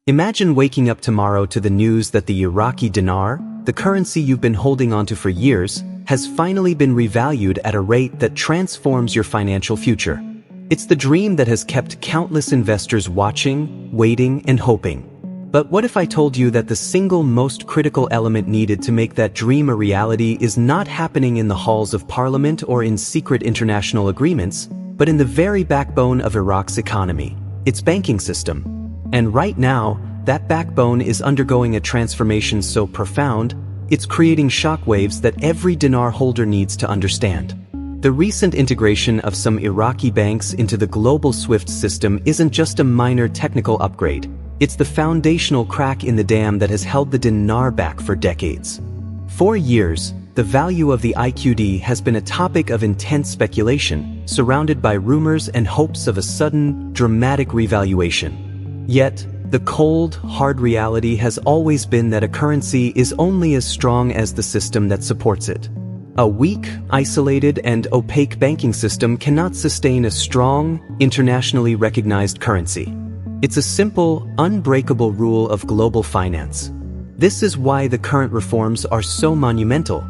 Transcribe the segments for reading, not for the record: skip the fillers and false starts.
Imagine waking up tomorrow to the news that the Iraqi dinar, the currency you've been holding onto for years, has finally been revalued at a rate that transforms your financial future. It's the dream that has kept countless investors watching, waiting, and hoping. But what if I told you that the single most critical element needed to make that dream a reality is not happening in the halls of parliament or in secret international agreements, but in the very backbone of Iraq's economy, its banking system? And right now, that backbone is undergoing a transformation so profound, it's creating shockwaves that every dinar holder needs to understand. The recent integration of some Iraqi banks into the global SWIFT system isn't just a minor technical upgrade. It's the foundational crack in the dam that has held the dinar back for decades. For years, the value of the IQD has been a topic of intense speculation, surrounded by rumors and hopes of a sudden, dramatic revaluation. Yet, the cold, hard reality has always been that a currency is only as strong as the system that supports it. A weak, isolated, and opaque banking system cannot sustain a strong, internationally recognized currency. It's a simple, unbreakable rule of global finance. This is why the current reforms are so monumental.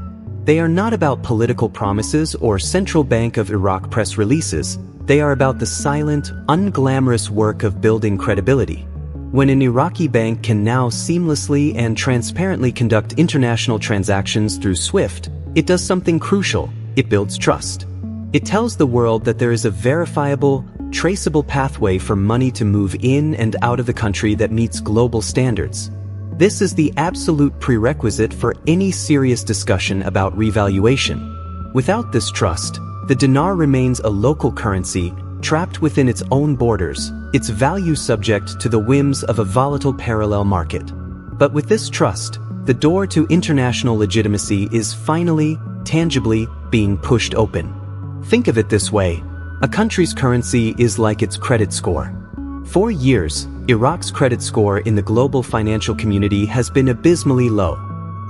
They are not about political promises or Central Bank of Iraq press releases. They are about the silent, unglamorous work of building credibility. When an Iraqi bank can now seamlessly and transparently conduct international transactions through SWIFT, it does something crucial. It builds trust. It tells the world that there is a verifiable, traceable pathway for money to move in and out of the country that meets global standards. This is the absolute prerequisite for any serious discussion about revaluation. Without this trust, the dinar remains a local currency, trapped within its own borders, its value subject to the whims of a volatile parallel market. But with this trust, the door to international legitimacy is finally, tangibly, being pushed open. Think of it this way. A country's currency is like its credit score. For years, Iraq's credit score in the global financial community has been abysmally low.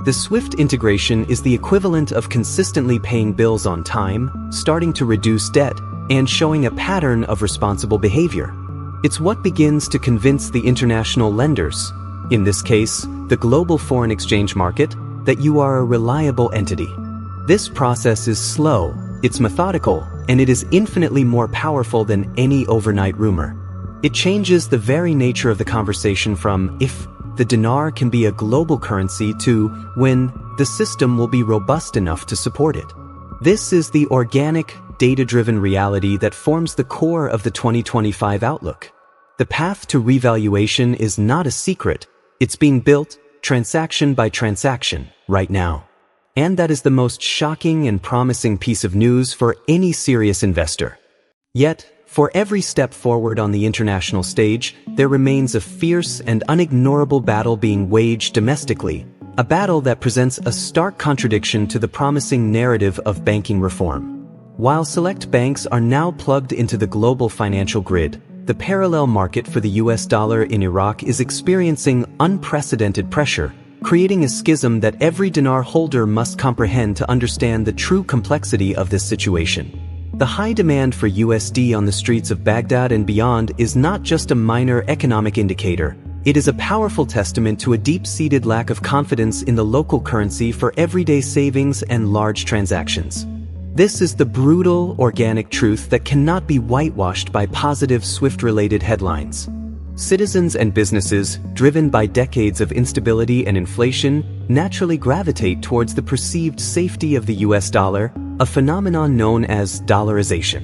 The SWIFT integration is the equivalent of consistently paying bills on time, starting to reduce debt, and showing a pattern of responsible behavior. It's what begins to convince the international lenders, in this case, the global foreign exchange market, that you are a reliable entity. This process is slow, it's methodical, and it is infinitely more powerful than any overnight rumor. It changes the very nature of the conversation from if the dinar can be a global currency to when the system will be robust enough to support it. This is the organic, data-driven reality that forms the core of the 2025 outlook. The path to revaluation is not a secret. It's being built, transaction by transaction, right now. And that is the most shocking and promising piece of news for any serious investor. Yet, for every step forward on the international stage, there remains a fierce and unignorable battle being waged domestically, a battle that presents a stark contradiction to the promising narrative of banking reform. While select banks are now plugged into the global financial grid, the parallel market for the US dollar in Iraq is experiencing unprecedented pressure, creating a schism that every dinar holder must comprehend to understand the true complexity of this situation. The high demand for USD on the streets of Baghdad and beyond is not just a minor economic indicator. It is a powerful testament to a deep-seated lack of confidence in the local currency for everyday savings and large transactions. This is the brutal, organic truth that cannot be whitewashed by positive SWIFT-related headlines. Citizens and businesses, driven by decades of instability and inflation, naturally gravitate towards the perceived safety of the US dollar, a phenomenon known as dollarization.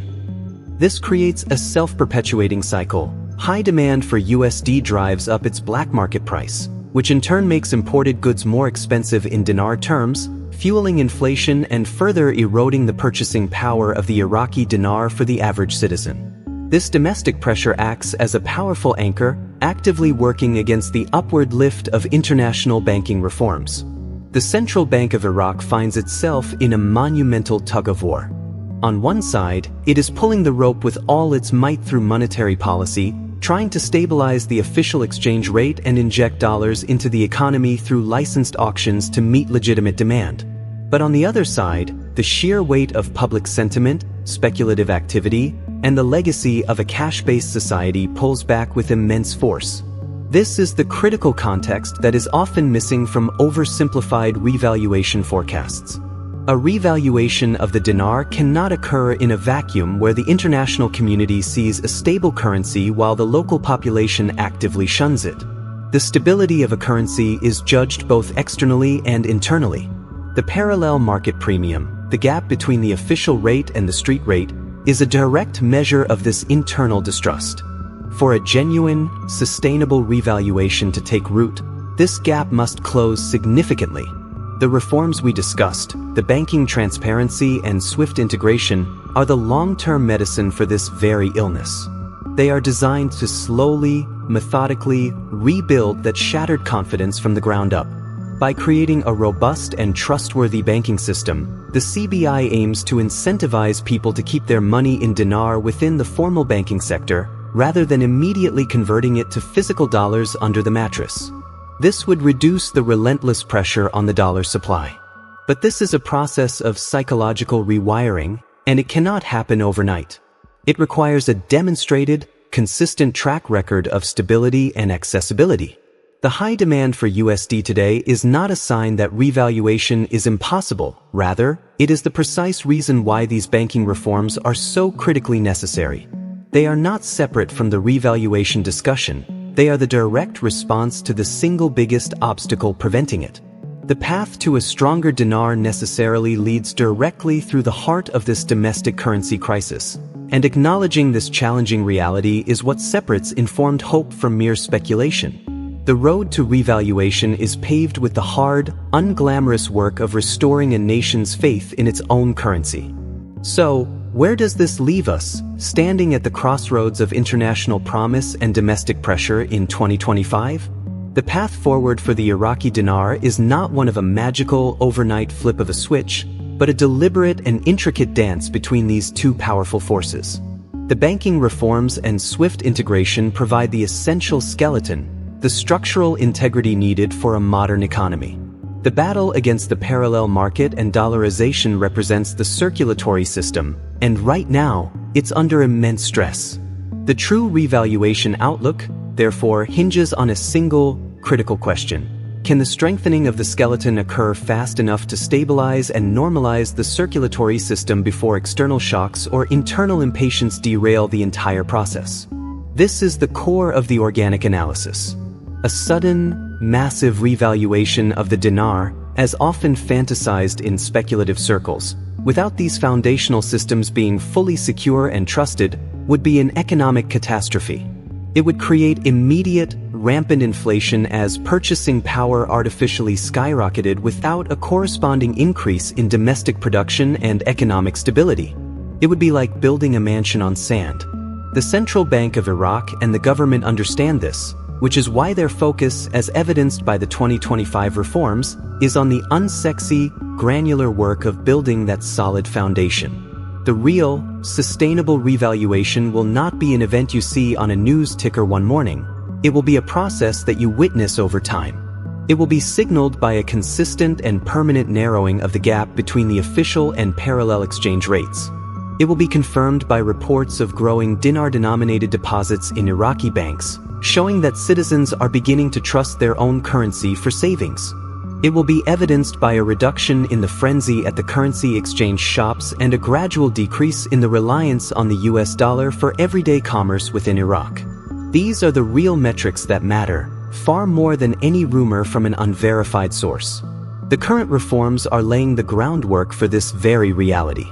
This creates a self-perpetuating cycle. High demand for USD drives up its black market price, which in turn makes imported goods more expensive in dinar terms, fueling inflation and further eroding the purchasing power of the Iraqi dinar for the average citizen. This domestic pressure acts as a powerful anchor, actively working against the upward lift of international banking reforms. The Central Bank of Iraq finds itself in a monumental tug-of-war. On one side, it is pulling the rope with all its might through monetary policy, trying to stabilize the official exchange rate and inject dollars into the economy through licensed auctions to meet legitimate demand. But on the other side, the sheer weight of public sentiment, speculative activity, and the legacy of a cash-based society pulls back with immense force. This is the critical context that is often missing from oversimplified revaluation forecasts. A revaluation of the dinar cannot occur in a vacuum where the international community sees a stable currency while the local population actively shuns it. The stability of a currency is judged both externally and internally. The parallel market premium, the gap between the official rate and the street rate, is a direct measure of this internal distrust. For a genuine, sustainable revaluation to take root, this gap must close significantly. The reforms we discussed, the banking transparency and swift integration, are the long-term medicine for this very illness. They are designed to slowly, methodically rebuild that shattered confidence from the ground up. By creating a robust and trustworthy banking system, the CBI aims to incentivize people to keep their money in dinar within the formal banking sector, rather than immediately converting it to physical dollars under the mattress. This would reduce the relentless pressure on the dollar supply. But this is a process of psychological rewiring, and it cannot happen overnight. It requires a demonstrated, consistent track record of stability and accessibility. The high demand for USD today is not a sign that revaluation is impossible. Rather, it is the precise reason why these banking reforms are so critically necessary. They are not separate from the revaluation discussion. They are the direct response to the single biggest obstacle preventing it. The path to a stronger dinar necessarily leads directly through the heart of this domestic currency crisis. And acknowledging this challenging reality is what separates informed hope from mere speculation. The road to revaluation is paved with the hard, unglamorous work of restoring a nation's faith in its own currency. So, where does this leave us, standing at the crossroads of international promise and domestic pressure in 2025? The path forward for the Iraqi dinar is not one of a magical, overnight flip of a switch, but a deliberate and intricate dance between these two powerful forces. The banking reforms and swift integration provide the essential skeleton, the structural integrity needed for a modern economy. The battle against the parallel market and dollarization represents the circulatory system, and right now, it's under immense stress. The true revaluation outlook, therefore, hinges on a single, critical question. Can the strengthening of the skeleton occur fast enough to stabilize and normalize the circulatory system before external shocks or internal impatience derail the entire process? This is the core of the organic analysis. A sudden, massive revaluation of the dinar, as often fantasized in speculative circles, without these foundational systems being fully secure and trusted, would be an economic catastrophe. It would create immediate, rampant inflation as purchasing power artificially skyrocketed without a corresponding increase in domestic production and economic stability. It would be like building a mansion on sand. The Central Bank of Iraq and the government understand this, which is why their focus, as evidenced by the 2025 reforms, is on the unsexy, granular work of building that solid foundation. The real, sustainable revaluation will not be an event you see on a news ticker one morning. It will be a process that you witness over time. It will be signaled by a consistent and permanent narrowing of the gap between the official and parallel exchange rates. It will be confirmed by reports of growing dinar-denominated deposits in Iraqi banks, showing that citizens are beginning to trust their own currency for savings. It will be evidenced by a reduction in the frenzy at the currency exchange shops and a gradual decrease in the reliance on the US dollar for everyday commerce within Iraq. These are the real metrics that matter, far more than any rumor from an unverified source. The current reforms are laying the groundwork for this very reality.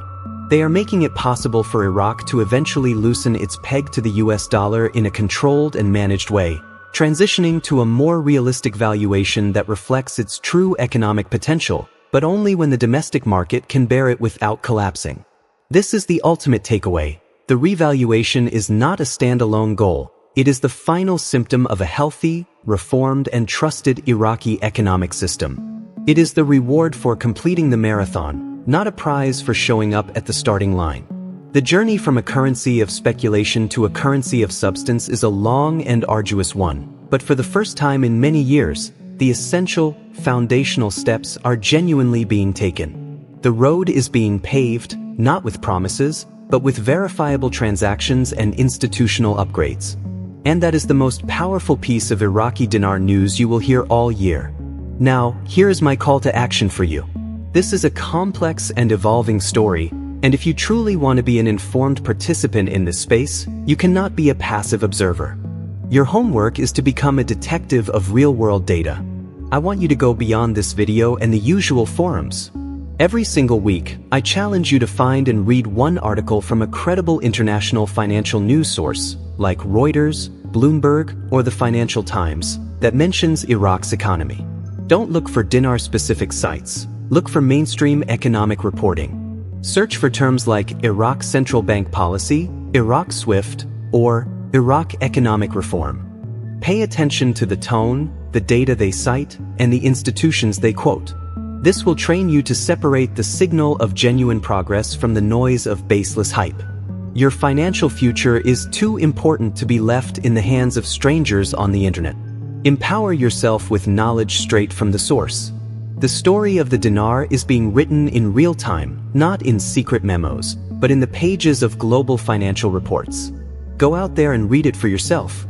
They are making it possible for Iraq to eventually loosen its peg to the US dollar in a controlled and managed way, transitioning to a more realistic valuation that reflects its true economic potential, but only when the domestic market can bear it without collapsing. This is the ultimate takeaway. The revaluation is not a standalone goal. It is the final symptom of a healthy, reformed, and trusted Iraqi economic system. It is the reward for completing the marathon, not a prize for showing up at the starting line. The journey from a currency of speculation to a currency of substance is a long and arduous one, but for the first time in many years, the essential, foundational steps are genuinely being taken. The road is being paved, not with promises, but with verifiable transactions and institutional upgrades. And that is the most powerful piece of Iraqi dinar news you will hear all year. Now, here is my call to action for you. This is a complex and evolving story, and if you truly want to be an informed participant in this space, you cannot be a passive observer. Your homework is to become a detective of real-world data. I want you to go beyond this video and the usual forums. Every single week, I challenge you to find and read one article from a credible international financial news source, like Reuters, Bloomberg, or the Financial Times, that mentions Iraq's economy. Don't look for dinar-specific sites. Look for mainstream economic reporting. Search for terms like Iraq Central Bank Policy, Iraq SWIFT, or Iraq Economic Reform. Pay attention to the tone, the data they cite, and the institutions they quote. This will train you to separate the signal of genuine progress from the noise of baseless hype. Your financial future is too important to be left in the hands of strangers on the internet. Empower yourself with knowledge straight from the source. The story of the dinar is being written in real time, not in secret memos, but in the pages of global financial reports. Go out there and read it for yourself.